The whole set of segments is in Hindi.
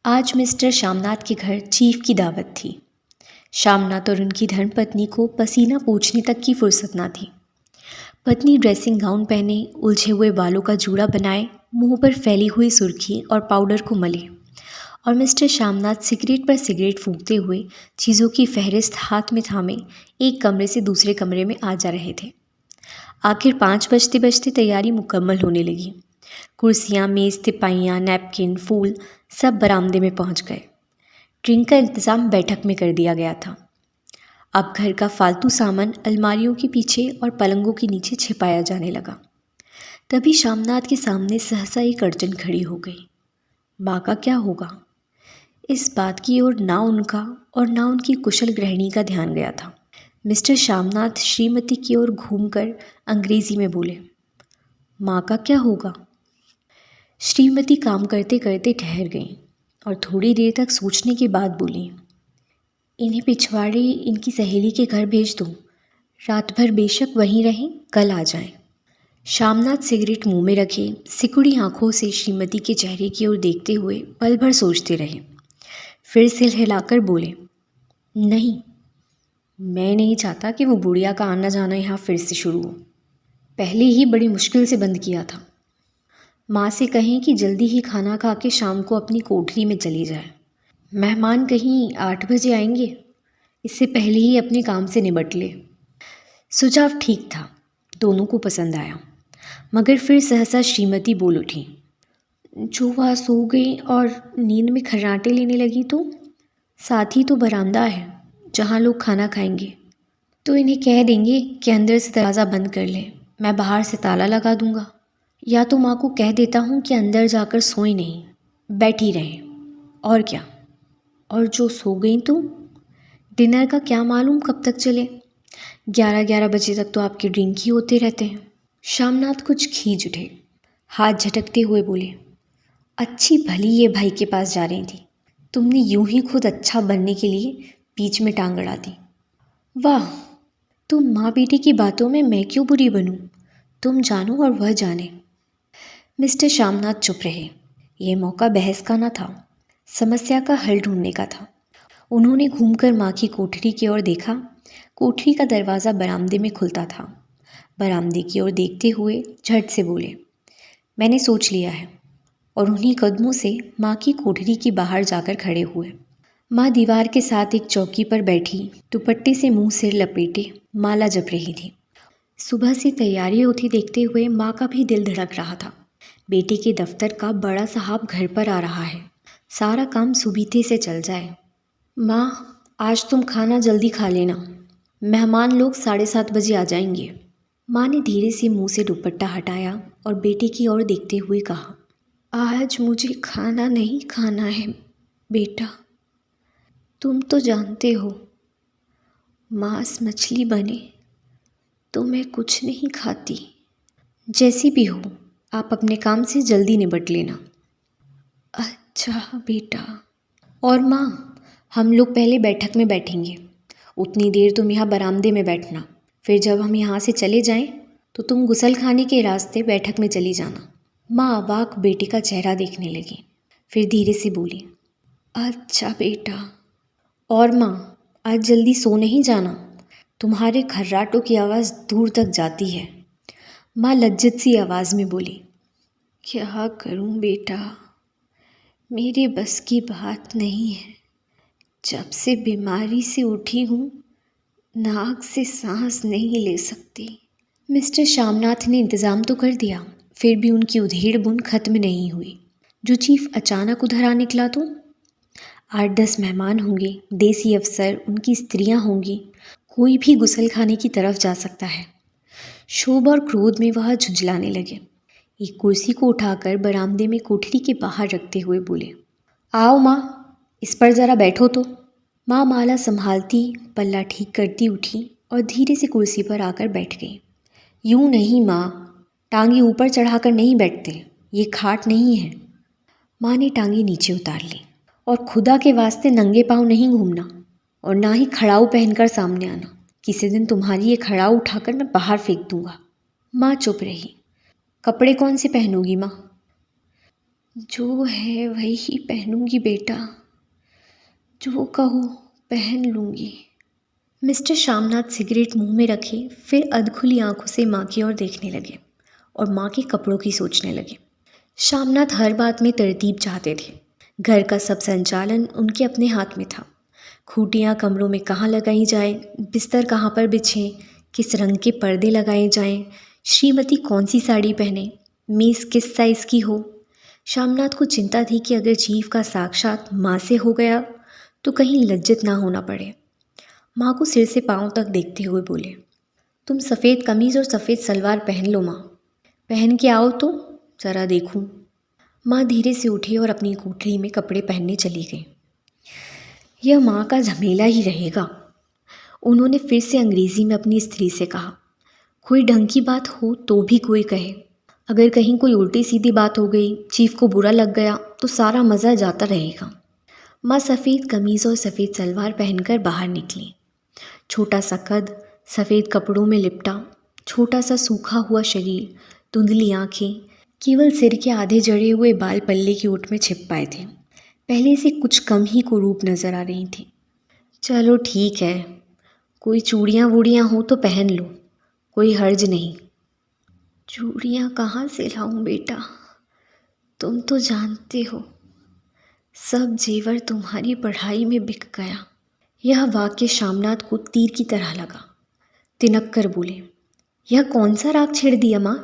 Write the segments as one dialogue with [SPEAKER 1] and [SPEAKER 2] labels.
[SPEAKER 1] आज मिस्टर श्यामनाथ के घर चीफ की दावत थी। श्यामनाथ और उनकी धर्मपत्नी को पसीना पोंछने तक की फुर्सत ना थी। पत्नी ड्रेसिंग गाउन पहने, उलझे हुए बालों का जूड़ा बनाए, मुंह पर फैली हुई सुर्खी और पाउडर को मले, और मिस्टर श्यामनाथ सिगरेट पर सिगरेट फूंकते हुए चीज़ों की फहरिस्त हाथ में थामे एक कमरे से दूसरे कमरे में आ जा रहे थे। आखिर 5 बजते बजते तैयारी मुकम्मल होने लगी। कुर्सियाँ, मेज़, तिपाइयाँ, नैपकिन, फूल सब बरामदे में पहुंच गए। ड्रिंक का इंतज़ाम बैठक में कर दिया गया था। अब घर का फालतू सामान अलमारियों के पीछे और पलंगों के नीचे छिपाया जाने लगा। तभी श्यामनाथ के सामने सहसा एक अड़चन खड़ी हो गई। माँ का क्या होगा? इस बात की ओर ना उनका और ना उनकी कुशल गृहिणी का ध्यान गया था। मिस्टर श्यामनाथ श्रीमती की ओर घूमकर अंग्रेजी में बोले, माँ का क्या होगा? श्रीमती काम करते करते ठहर गईं और थोड़ी देर तक सोचने के बाद बोली, इन्हें पिछवाड़े इनकी सहेली के घर भेज दो। रात भर बेशक वहीं रहें, कल आ जाएं। श्यामनाथ सिगरेट मुंह में रखे सिकुड़ी आंखों से श्रीमती के चेहरे की ओर देखते हुए पल भर सोचते रहे। फिर सिर हिलाकर बोले, नहीं, मैं नहीं चाहता कि वो बुढ़िया का आना जाना यहाँ फिर से शुरू हो। पहले ही बड़ी मुश्किल से बंद किया था। माँ से कहें कि जल्दी ही खाना खा के शाम को अपनी कोठरी में चली जाए। मेहमान कहीं 8 बजे आएंगे, इससे पहले ही अपने काम से निपट ले। सुझाव ठीक था, दोनों को पसंद आया, मगर फिर सहसा श्रीमती बोल उठी, जो वह सो गई और नींद में खर्राटे लेने लगी तो साथ ही तो बरामदा है जहाँ लोग खाना खाएंगे, तो इन्हें कह देंगे कि अंदर से दरवाज़ा बंद कर लें, मैं बाहर से ताला लगा दूंगा। या तो माँ को कह देता हूँ कि अंदर जाकर सोई नहीं, बैठी रहें। और क्या? और जो सो गई तो डिनर का क्या मालूम कब तक चले? 11-11 बजे तक तो आपके ड्रिंक ही होते रहते हैं। श्यामनाथ कुछ खींच उठे, हाथ झटकते हुए बोले, अच्छी भली ये भाई के पास जा रही थी, तुमने यूं ही खुद अच्छा बनने के लिए बीच में टांग अड़ा दी। वाह, तुम माँ बेटी की बातों में मैं क्यों बुरी बनूं? तुम जानो और वह जाने। मिस्टर श्यामनाथ चुप रहे। यह मौका बहस का न था, समस्या का हल ढूंढने का था। उन्होंने घूमकर माँ की कोठरी की ओर देखा। कोठरी का दरवाज़ा बरामदे में खुलता था। बरामदे की ओर देखते हुए झट से बोले, मैंने सोच लिया है, और उन्हीं कदमों से माँ की कोठरी के बाहर जाकर खड़े हुए। माँ दीवार के साथ एक चौकी पर बैठी दुपट्टे से मुंह सिर लपेटे माला जप रही थी। सुबह से तैयारी होती देखते हुए माँ का भी दिल धड़क रहा था। बेटे के दफ्तर का बड़ा साहब घर पर आ रहा है, सारा काम सुबीते से चल जाए। माँ, आज तुम खाना जल्दी खा लेना, मेहमान लोग 7:30 बजे आ जाएंगे। माँ ने धीरे से मुंह से दुपट्टा हटाया और बेटे की ओर देखते हुए कहा, आज मुझे खाना नहीं खाना है बेटा, तुम तो जानते हो, मांस मछली बने तो मैं कुछ नहीं खाती। जैसी भी हो, आप अपने काम से जल्दी निपट लेना। अच्छा बेटा। और माँ, हम लोग पहले बैठक में बैठेंगे, उतनी देर तुम यहाँ बरामदे में बैठना, फिर जब हम यहाँ से चले जाएं तो तुम गुसल खाने के रास्ते बैठक में चली जाना। माँ अवाक बेटे का चेहरा देखने लगी, फिर धीरे से बोली, अच्छा बेटा। और माँ, आज जल्दी सो नहीं जाना, तुम्हारे खर्राटों की आवाज़ दूर तक जाती है। माँ लज्जित सी आवाज़ में बोली, क्या करूँ बेटा, मेरे बस की बात नहीं है। जब से बीमारी से उठी हूँ, नाक से सांस नहीं ले सकती। मिस्टर श्यामनाथ ने इंतज़ाम तो कर दिया, फिर भी उनकी उधेड़ बुन खत्म नहीं हुई। जो चीफ अचानक उधर आ निकला तो 8-10 मेहमान होंगे, देसी अफसर, उनकी स्त्रियां होंगी, कोई भी गुसल खाने की तरफ जा सकता है। क्षोभ और क्रोध में वह झुंझलाने लगे। एक कुर्सी को उठाकर बरामदे में कोठरी के बाहर रखते हुए बोले, आओ माँ, इस पर ज़रा बैठो तो। माँ माला संभालती पल्ला ठीक करती उठी और धीरे से कुर्सी पर आकर बैठ गई। यूं नहीं माँ, टांगे ऊपर चढ़ाकर नहीं बैठते, ये खाट नहीं है। माँ ने टांगे नीचे उतार ली, और खुदा के वास्ते नंगे पाँव नहीं घूमना, और ना ही खड़ाऊ पहनकर सामने आना। किसी दिन तुम्हारी ये खड़ाऊ उठाकर मैं बाहर फेंक दूंगा। माँ चुप रही। कपड़े कौन से पहनोगी माँ? जो है वही पहनूंगी बेटा, जो कहो पहन लूंगी। मिस्टर श्यामनाथ सिगरेट मुंह में रखे फिर अधखुली आंखों से माँ की ओर देखने लगे और माँ के कपड़ों की सोचने लगे। श्यामनाथ हर बात में तरतीब चाहते थे। घर का सब संचालन उनके अपने हाथ में था। खूंटियाँ कमरों में कहाँ लगाई जाए, बिस्तर कहाँ पर बिछें, किस रंग के पर्दे लगाए जाएं, श्रीमती कौन सी साड़ी पहने, मेज़ किस साइज़ की हो। श्यामनाथ को चिंता थी कि अगर जीव का साक्षात माँ से हो गया तो कहीं लज्जित ना होना पड़े। माँ को सिर से पाँव तक देखते हुए बोले, तुम सफ़ेद कमीज़ और सफ़ेद सलवार पहन लो माँ, पहन के आओ तो ज़रा देखूं। माँ धीरे से उठी और अपनी कोठरी में कपड़े पहनने चली गई। यह माँ का झमेला ही रहेगा, उन्होंने फिर से अंग्रेज़ी में अपनी स्त्री से कहा। कोई ढंग की बात हो तो भी कोई कहे, अगर कहीं कोई उल्टी सीधी बात हो गई, चीफ को बुरा लग गया तो सारा मज़ा जाता रहेगा। माँ सफ़ेद कमीज़ और सफ़ेद सलवार पहनकर बाहर निकली। छोटा सा कद, सफ़ेद कपड़ों में लिपटा, छोटा सा सूखा हुआ शरीर, धुंधली आँखें, केवल सिर के आधे जड़े हुए बाल पल्ले की ओट में छिप पाए थे। पहले से कुछ कम ही कुरूप नज़र आ रही थी। चलो ठीक है, कोई चूड़ियाँ वूड़ियाँ हो तो पहन लो, कोई हर्ज नहीं। चूड़ियाँ कहाँ से लाऊं बेटा, तुम तो जानते हो सब जेवर तुम्हारी पढ़ाई में बिक गया। यह वाक्य श्यामनाथ को तीर की तरह लगा। तिनक कर बोले, यह कौन सा राग छेड़ दिया माँ,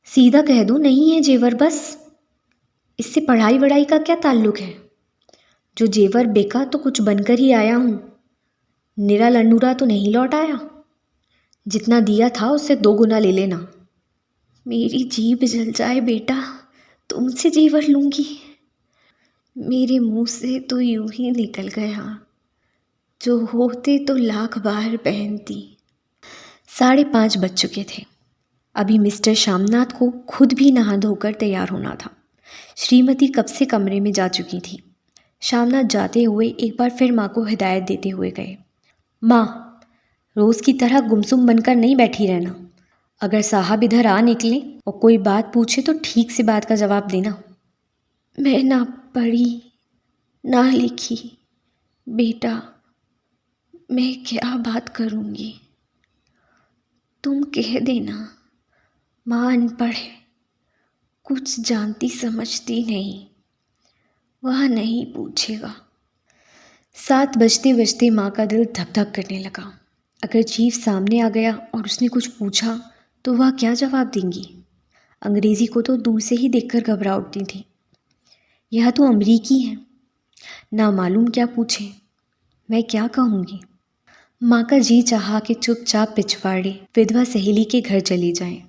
[SPEAKER 1] सीधा कह दो नहीं है जेवर बस। इससे पढ़ाई वढ़ाई का क्या ताल्लुक है। जो जेवर बेका तो कुछ बनकर ही आया हूँ, निरा लंडूरा तो नहीं लौट आया। जितना दिया था उससे 2 गुना ले लेना। मेरी जीभ जल जाए बेटा, तुमसे जेवर लूँगी। मेरे मुंह से तो यूं ही निकल गया, जो होते तो लाख बार पहनती। 5:30 बज चुके थे। अभी मिस्टर श्यामनाथ को खुद भी नहा धोकर तैयार होना था। श्रीमती कब से कमरे में जा चुकी थी। श्यामनाथ जाते हुए एक बार फिर माँ को हिदायत देते हुए गए, माँ, रोज़ की तरह गुमसुम बनकर नहीं बैठी रहना। अगर साहब इधर आ निकले और कोई बात पूछे तो ठीक से बात का जवाब देना। मैं ना पढ़ी ना लिखी बेटा, मैं क्या बात करूँगी। तुम कह देना माँ अनपढ़ है, कुछ जानती समझती नहीं, वह नहीं पूछेगा। 7 बजते बजते माँ का दिल धक धक करने लगा। अगर चीफ सामने आ गया और उसने कुछ पूछा तो वह क्या जवाब देंगी। अंग्रेज़ी को तो दूर से ही देखकर घबरा उठती थी। यह तो अमरीकी है, ना मालूम क्या पूछे, मैं क्या कहूँगी। माँ का जी चाहा कि चुपचाप पिछवाड़े विधवा सहेली के घर चली जाएं,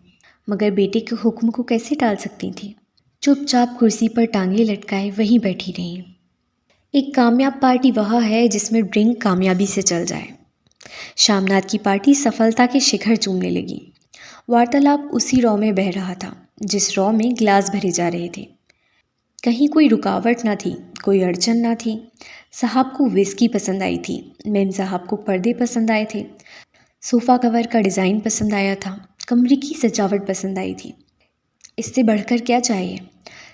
[SPEAKER 1] मगर बेटे के हुक्म को कैसे टाल सकती थी। चुपचाप कुर्सी पर टांगे लटकाए वहीं बैठी रहीं। एक कामयाब पार्टी वह है जिसमें ड्रिंक कामयाबी से चल जाए। श्यामनाथ की पार्टी सफलता के शिखर चूमने लगी। वार्तालाप उसी रॉ में बह रहा था जिस रॉ में गिलास भरे जा रहे थे। कहीं कोई रुकावट ना थी, कोई अड़चन ना थी। साहब को विस्की पसंद आई थी, मेम साहब को पर्दे पसंद आए थे, सोफ़ा कवर का डिज़ाइन पसंद आया था, कमरे की सजावट पसंद आई थी। इससे बढ़कर क्या चाहिए।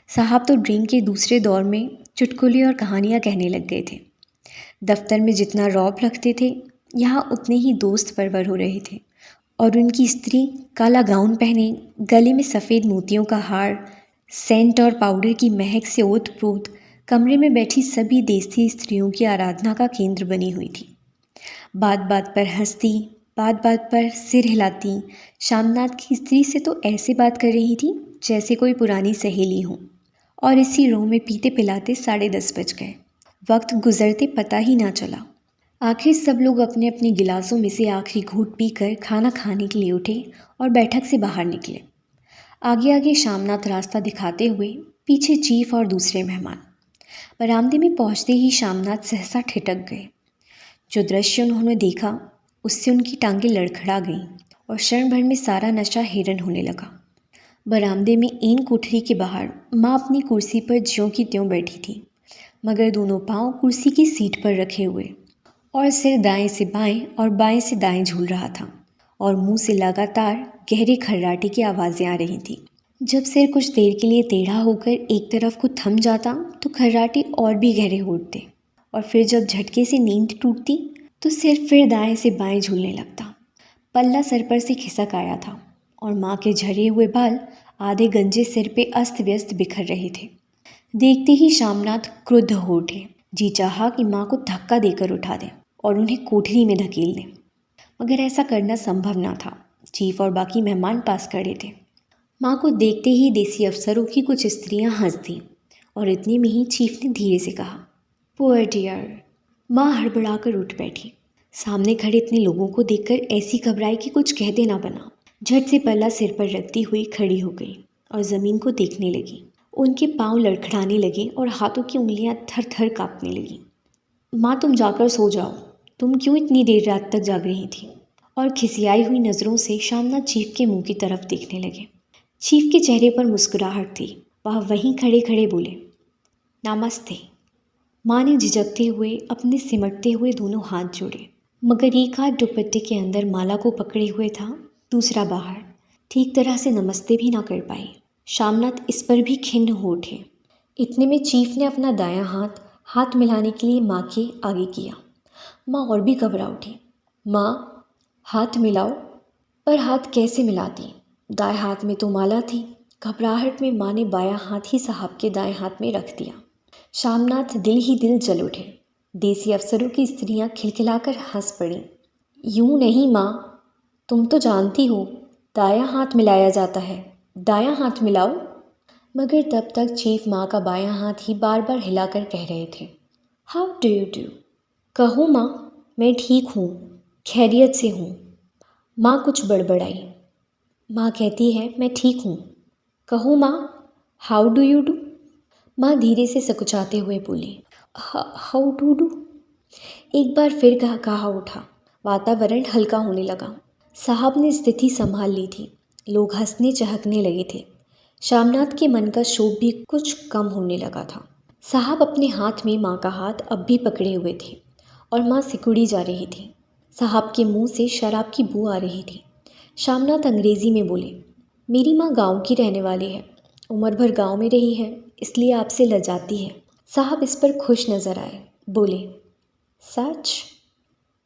[SPEAKER 1] साहब तो ड्रिंक के दूसरे दौर में चुटकुले और कहानियाँ कहने लग गए थे। दफ्तर में जितना रौब रखते थे, यहाँ उतने ही दोस्त परवर हो रहे थे। और उनकी स्त्री काला गाउन पहने, गले में सफ़ेद मोतियों का हार, सेंट और पाउडर की महक से ओत-प्रोत कमरे में बैठी सभी देसी स्त्रियों की आराधना का केंद्र बनी हुई थी। बात बात पर हंसती, बात बात पर सिर हिलाती, श्यामनाथ की स्त्री से तो ऐसे बात कर रही थी जैसे कोई पुरानी सहेली हो। और इसी रो में पीते पिलाते 10:30 बज गए। वक्त गुजरते पता ही ना चला। आखिर सब लोग अपने अपने गिलासों में से आखिरी घूंट पीकर खाना खाने के लिए उठे और बैठक से बाहर निकले। आगे आगे श्यामनाथ रास्ता दिखाते हुए, पीछे चीफ और दूसरे मेहमान। बरामदे में पहुंचते ही श्यामनाथ सहसा ठिठक गए। जो दृश्य उन्होंने देखा उससे उनकी टांगें लड़खड़ा गईं और क्षण भर में सारा नशा हिरन होने लगा। बरामदे में इन कोठरी के बाहर माँ अपनी कुर्सी पर ज्यों की त्यों बैठी थी, मगर दोनों पांव कुर्सी की सीट पर रखे हुए और सिर दाएं से बाएं और बाएं से दाएं झूल रहा था और मुंह से लगातार गहरे खर्राटे की आवाज़ें आ रही थी। जब सिर कुछ देर के लिए टेढ़ा होकर एक तरफ को थम जाता तो खर्राटे और भी गहरे होते और फिर जब झटके से नींद टूटती तो सिर फिर दाएं से बाएं झूलने लगता। पल्ला सर पर से खिसक आया था और माँ के झरे हुए बाल आधे गंजे सिर पे अस्त व्यस्त बिखर रहे थे। देखते ही शामनाथ क्रुद्ध हो उठे। जी चाहा कि माँ को धक्का देकर उठा दें और उन्हें कोठरी में धकेल दें, मगर ऐसा करना संभव न था। चीफ और बाकी मेहमान पास खड़े थे। माँ को देखते ही देसी अफसरों की कुछ स्त्रियां हंस दीं और इतने में ही चीफ ने धीरे से कहा, पुअर डियर। माँ हड़बड़ाकर उठ बैठी। सामने खड़े इतने लोगों को देखकर ऐसी घबराई कि कुछ कह देना बना। झट से पल्ला सिर पर रखती हुई खड़ी हो गई और ज़मीन को देखने लगी। उनके पांव लड़खड़ाने लगे और हाथों की उंगलियां थर थर कांपने लगीं। माँ तुम जाकर सो जाओ, तुम क्यों इतनी देर रात तक जाग रही थी? और खिसियाई हुई नज़रों से शामनाथ चीफ के मुंह की तरफ देखने लगे। चीफ के चेहरे पर मुस्कुराहट थी। वह वहीं खड़े खड़े बोले, नमस्ते। माँ ने झिझकते हुए अपने सिमटते हुए दोनों हाथ जोड़े, मगर एक हाथ दुपट्टे के अंदर माला को पकड़े हुए था, दूसरा बाहर। ठीक तरह से नमस्ते भी ना कर पाई। शामनाथ इस पर भी खिन्न हो उठे। इतने में चीफ ने अपना दायां हाथ मिलाने के लिए माँ के आगे किया। माँ और भी घबरा उठी। माँ, हाथ मिलाओ। पर हाथ कैसे मिलाती? दाएं हाथ में तो माला थी। घबराहट में माँ ने बायां हाथ ही साहब के दाएं हाथ में रख दिया। शामनाथ दिल ही दिल जल उठे। देसी अफसरों की स्त्रियां खिलखिलाकर हंस पड़ीं। यूं नहीं माँ, तुम तो जानती हो दायां हाथ मिलाया जाता है, दायां हाथ मिलाओ। मगर तब तक चीफ माँ का बायां हाथ ही बार बार हिलाकर कह रहे थे, हाउ डू यू डू। कहो माँ, मैं ठीक हूँ, खैरियत से हूँ। माँ कुछ बड़बड़ाई। माँ कहती है मैं ठीक हूँ। कहो माँ, हाउ डू यू डू। माँ धीरे से सकुचाते हुए बोली, हाउ डू डू। एक बार फिर कहा उठा। वातावरण हल्का होने लगा। साहब ने स्थिति संभाल ली थी। लोग हंसने चहकने लगे थे। शामनाथ के मन का शोभ भी कुछ कम होने लगा था। साहब अपने हाथ में माँ का हाथ अब भी पकड़े हुए थे और माँ सिकुड़ी जा रही थी। साहब के मुंह से शराब की बू आ रही थी। शामनाथ अंग्रेज़ी में बोले, मेरी माँ गांव की रहने वाली है, उम्र भर गांव में रही है, इसलिए आपसे लजाती है। साहब इस पर खुश नज़र आए। बोले, सच?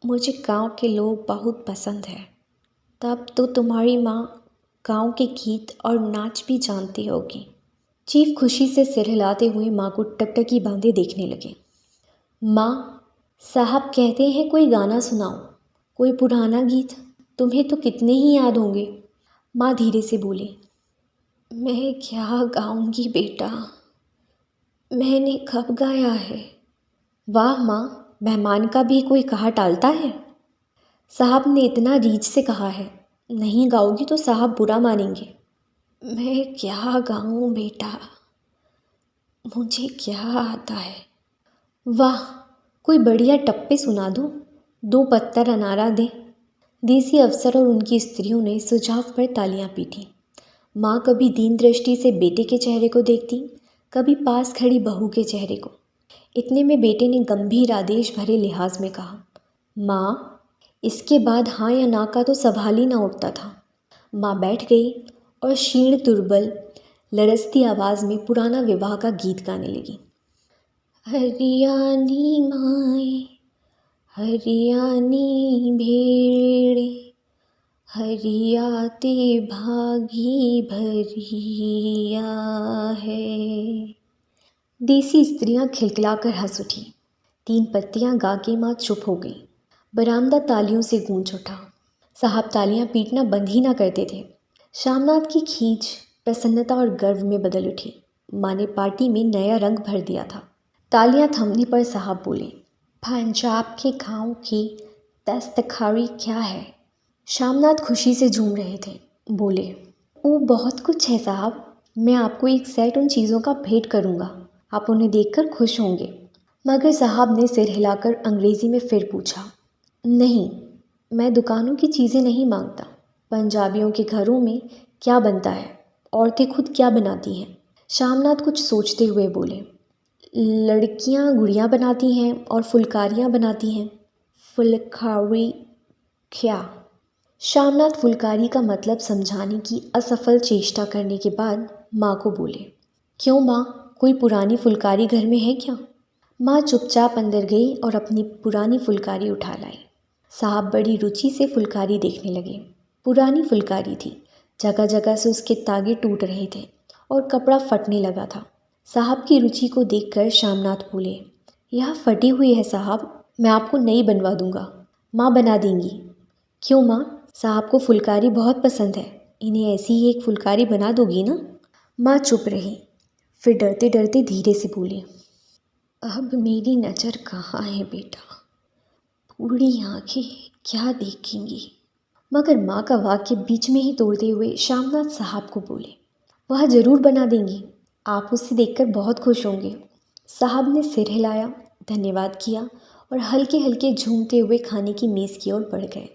[SPEAKER 1] मुझे गांव के लोग बहुत पसंद है। तब तो तुम्हारी माँ गांव के गीत और नाच भी जानती होगी। चीफ खुशी से सिर हिलाते हुए माँ को टकटकी बांधे देखने लगे। माँ, साहब कहते हैं कोई गाना सुनाओ, कोई पुराना गीत, तुम्हें तो कितने ही याद होंगे। माँ धीरे से बोली, मैं क्या गाऊंगी बेटा, मैंने कब गाया है। वाह माँ, मेहमान का भी कोई कहा टालता है। साहब ने इतना रीझ से कहा है, नहीं गाओगी तो साहब बुरा मानेंगे। मैं क्या गाऊं बेटा, मुझे क्या आता है। वाह, कोई बढ़िया टप्पे सुना दो, 2 पत्तर अनारा दे। देसी अफसर और उनकी स्त्रियों ने सुझाव पर तालियां पीटी। माँ कभी दीन दृष्टि से बेटे के चेहरे को देखती, कभी पास खड़ी बहू के चेहरे को। इतने में बेटे ने गंभीर आदेश भरे लिहाज में कहा, माँ, इसके बाद हाँ या ना का तो सवाल ही ना उठता था। माँ बैठ गई और क्षीण दुर्बल लरसती आवाज़ में पुराना विवाह का गीत गाने लगी। हरियाणी माए, हरियाणी भेड़े, हरियाते भागी भरिया है। देसी स्त्रियां खिलखिलाकर हंस उठी। 3 पत्तियां गा के माँ चुप हो गई। बरामदा तालियों से गूंज उठा। साहब तालियां पीटना बंद ही ना करते थे। शामनाथ की खींच प्रसन्नता और गर्व में बदल उठी। माँ ने पार्टी में नया रंग भर दिया था। तालियां थमने पर साहब बोले, पंजाब के गाँव की दस्तकारी क्या है। शामनाथ खुशी से झूम रहे थे। बोले, वो बहुत कुछ है साहब, मैं आपको एक सेट उन चीज़ों का भेंट करूँगा, आप उन्हें देखकर खुश होंगे। मगर साहब ने सिर हिलाकर अंग्रेज़ी में फिर पूछा, नहीं, मैं दुकानों की चीज़ें नहीं मांगता। पंजाबियों के घरों में क्या बनता है, औरतें खुद क्या बनाती हैं। शामनाथ कुछ सोचते हुए बोले, लड़कियां गुड़ियाँ बनाती हैं और फुलकारियाँ बनाती हैं। फुलकारी क्या? श्यामनाथ फुलकारी का मतलब समझाने की असफल चेष्टा करने के बाद माँ को बोले, क्यों माँ, कोई पुरानी फुलकारी घर में है क्या? माँ चुपचाप अंदर गई और अपनी पुरानी फुलकारी उठा लाई। साहब बड़ी रुचि से फुलकारी देखने लगे। पुरानी फुलकारी थी, जगह जगह से उसके तागे टूट रहे थे और कपड़ा फटने लगा था। साहब की रुचि को देखकर श्यामनाथ बोले, यह फटी हुई है साहब, मैं आपको नई बनवा दूंगा। माँ बना देंगी। क्यों माँ, साहब को फुलकारी बहुत पसंद है, इन्हें ऐसी ही एक फुलकारी बना दोगी ना? माँ चुप रही, फिर डरते डरते धीरे से बोली, अब मेरी नज़र कहाँ है बेटा, बूढ़ी आंखें क्या देखेंगी। मगर माँ का वाक्य बीच में ही तोड़ते हुए श्यामनाथ साहब को बोले, वह ज़रूर बना देंगी, आप उसे देखकर बहुत खुश होंगे। साहब ने सिर हिलाया, धन्यवाद किया और हल्के हल्के झूमते हुए खाने की मेज़ की ओर बढ़ गए।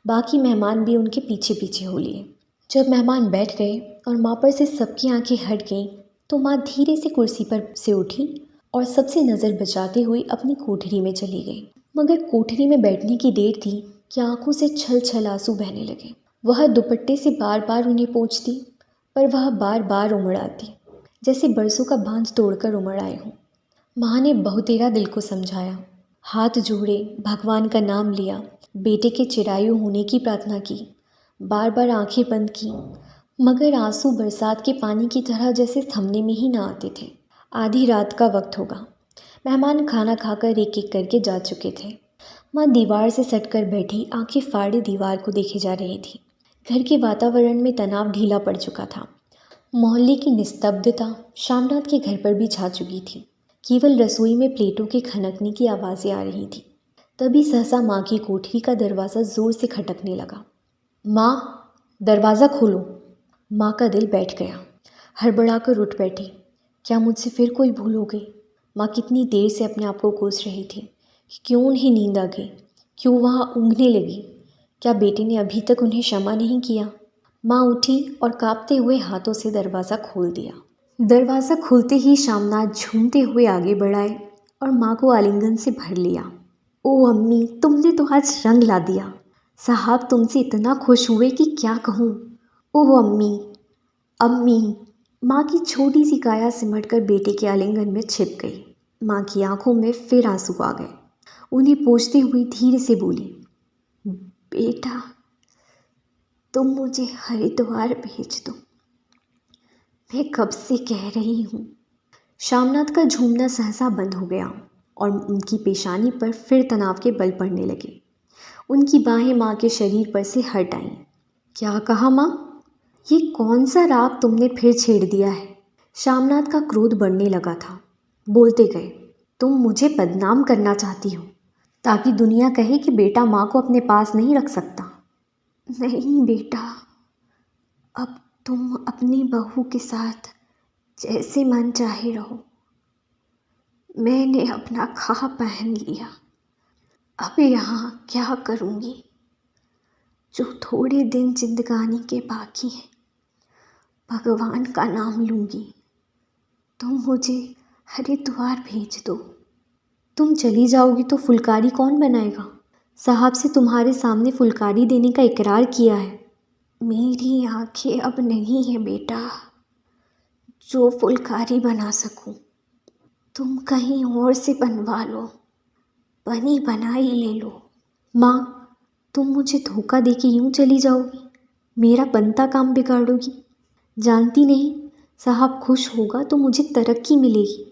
[SPEAKER 1] बाकी मेहमान भी उनके पीछे पीछे हो लिए। जब मेहमान बैठ गए और माँ पर से सबकी आंखें हट गईं, तो माँ धीरे से कुर्सी पर से उठी और सबसे नज़र बचाते हुए अपनी कोठरी में चली गई। मगर कोठरी में बैठने की देर थी कि आंखों से छल छल आंसू बहने लगे। वह दुपट्टे से बार बार उन्हें पोंछती, पर वह बार बार उमड़ आती, जैसे बरसों का बांध तोड़कर उमड़ आए हों। माँ ने बहुतेरा दिल को समझाया, हाथ जोड़े, भगवान का नाम लिया, बेटे के चिरायु होने की प्रार्थना की, बार बार आंखें बंद की, मगर आंसू बरसात के पानी की तरह जैसे थमने में ही ना आते थे। आधी रात का वक्त होगा। मेहमान खाना खाकर एक एक करके जा चुके थे। माँ दीवार से सटकर बैठी आंखें फाड़े दीवार को देखे जा रही थी। घर के वातावरण में तनाव ढीला पड़ चुका था। मोहल्ले की निस्तब्धता श्यामनाथ के घर पर भी छा चुकी थी। केवल रसोई में प्लेटों के खनकने की आवाज़ें आ रही थी। तभी सहसा माँ की कोठरी का दरवाज़ा ज़ोर से खटकने लगा। माँ, दरवाज़ा खोलो। माँ का दिल बैठ गया। हड़बड़ाकर उठ बैठी। क्या मुझसे फिर कोई भूल हो गई? माँ कितनी देर से अपने आप को कोस रही थी कि क्यों उन्हें नींद आ गई, क्यों वहाँ ऊँघने लगी। क्या बेटे ने अभी तक उन्हें क्षमा नहीं किया? माँ उठी और काँपते हुए हाथों से दरवाज़ा खोल दिया। दरवाज़ा खुलते ही श्यामनाथ झूमते हुए आगे बढ़ाए और माँ को आलिंगन से भर लिया। ओ अम्मी, तुमने तो आज रंग ला दिया। साहब तुमसे इतना खुश हुए कि क्या कहूँ। ओह अम्मी, अम्मी। माँ की छोटी सी काया सिमटकर बेटे के आलिंगन में छिप गई। माँ की आंखों में फिर आंसू आ गए। उन्हें पोंछती हुई धीरे से बोली, बेटा, तुम मुझे हरिद्वार भेज दो, मैं कब से कह रही हूँ। श्यामनाथ का झूमना सहसा बंद हो गया और उनकी पेशानी पर फिर तनाव के बल पड़ने लगे। उनकी बाहें माँ के शरीर पर से हट आईं। क्या कहा माँ? ये कौन सा राग तुमने फिर छेड़ दिया है? श्यामनाथ का क्रोध बढ़ने लगा था। बोलते गए, तुम मुझे बदनाम करना चाहती हो ताकि दुनिया कहे कि बेटा माँ को अपने पास नहीं रख सकता। नहीं बेटा, अब तुम अपनी बहू के साथ जैसे मन चाहे रहो। मैंने अपना खा पहन लिया, अब यहाँ क्या करूँगी? जो थोड़े दिन जिंदगानी के बाकी हैं, भगवान का नाम लूँगी। तुम मुझे हरिद्वार भेज दो। तुम चली जाओगी तो फुलकारी कौन बनाएगा? साहब से तुम्हारे सामने फुलकारी देने का इकरार किया है। मेरी आंखें अब नहीं है बेटा जो फुलकारी बना सकूं। तुम कहीं और से बनवा लो, बनी बनाई ले लो। माँ, तुम मुझे धोखा देके यूं चली जाओगी, मेरा बनता काम बिगाड़ोगी। जानती नहीं, साहब खुश होगा तो मुझे तरक्की मिलेगी।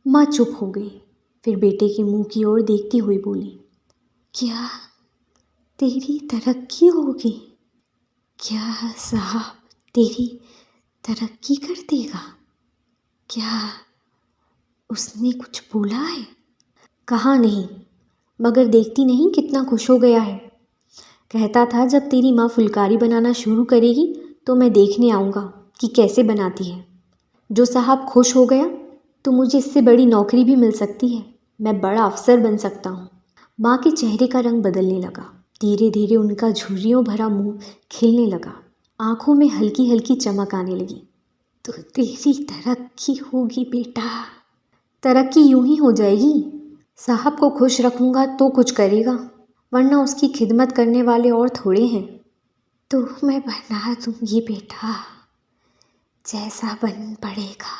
[SPEAKER 1] माँ चुप हो गई, फिर बेटे के मुंह की ओर देखती हुई बोली, क्या तेरी तरक्की होगी? क्या साहब तेरी तरक्की कर देगा? क्या उसने कुछ बोला है? कहा नहीं, मगर देखती नहीं कितना खुश हो गया है। कहता था जब तेरी माँ फुलकारी बनाना शुरू करेगी तो मैं देखने आऊँगा कि कैसे बनाती है। जो साहब खुश हो गया तो मुझे इससे बड़ी नौकरी भी मिल सकती है, मैं बड़ा अफसर बन सकता हूँ। माँ के चेहरे का रंग बदलने लगा। धीरे धीरे उनका झुर्रियों भरा मुंह खिलने लगा, आंखों में हल्की हल्की चमक आने लगी। तो तेरी तरक्की होगी बेटा। तरक्की यूं ही हो जाएगी। साहब को खुश रखूँगा तो कुछ करेगा, वरना उसकी खिदमत करने वाले और थोड़े हैं। तो मैं बना दूंगी बेटा, जैसा बन पड़ेगा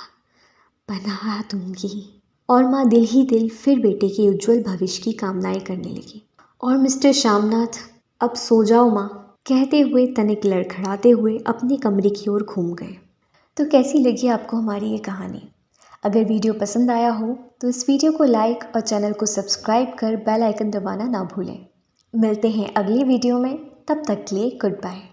[SPEAKER 1] बना दूंगी। और माँ दिल ही दिल फिर बेटे के उज्जवल भविष्य की कामनाएं करने लगी। और मिस्टर श्यामनाथ, अब सो जाओ माँ, कहते हुए तनिक लड़खड़ाते हुए अपने कमरे की ओर घूम गए। तो कैसी लगी आपको हमारी ये कहानी? अगर वीडियो पसंद आया हो तो इस वीडियो को लाइक और चैनल को सब्सक्राइब कर बेल आइकन दबाना ना भूलें। मिलते हैं अगली वीडियो में, तब तक के लिए गुड बाय।